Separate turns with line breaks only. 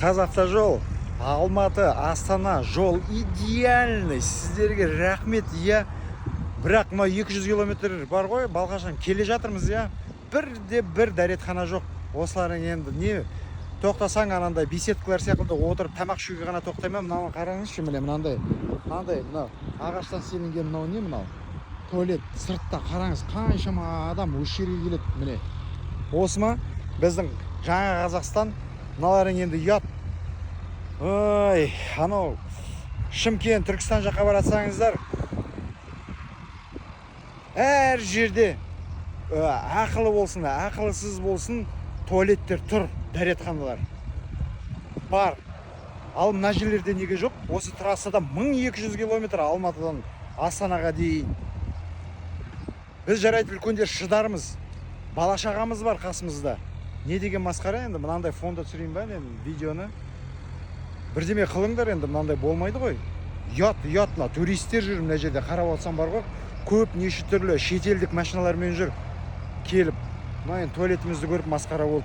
Қазавтожол, Алматы, Астана жол идеальный. Сіздерге рахмет, иә. Бірақ мына 200 километр бар ғой, Балқаштан келе жатырмыз, иә. Бір дәретхана жоқ. Осылардың енді не тоқтасаң анандай беседкалар сияқты отырып тамақ ішуге ғана тоқтаймын. Мынаны қараңызшы, міне мынандай мынау ағаштан селінген мынау не мынау? Туалет сыртта қараңыз, қаншама адам осы жерге келеді, міне. Осы ма? Біздің жаңа Қазақстан. Мыналарың енді ұят. Ой, анау Шымкент, Түркістан жаққа баратсаңыздар, әр жерде ақылы болсын, ақылсыз болсын, туалеттер тұр, дәретханалар бар. Ал мына жерлерде неге жоқ? Осы трассада 1200 километр Алматыдан Астанаға дейін. Біз жарайды үлкендер шыдармыз. Бала шағамыз бар қасымызда. Не деген масқара енді, мынандай фонда түсірейін ба мен видеоны? Бірдеме қылыңдар енді, мынандай болмайды ғой. Ұят мына туристер жүр мына жерде, қарап отырсам бар ғой. Көп неше түрлі шетелдік машиналармен жүр. Келіп, мына енді туалетімізді көріп масқара болып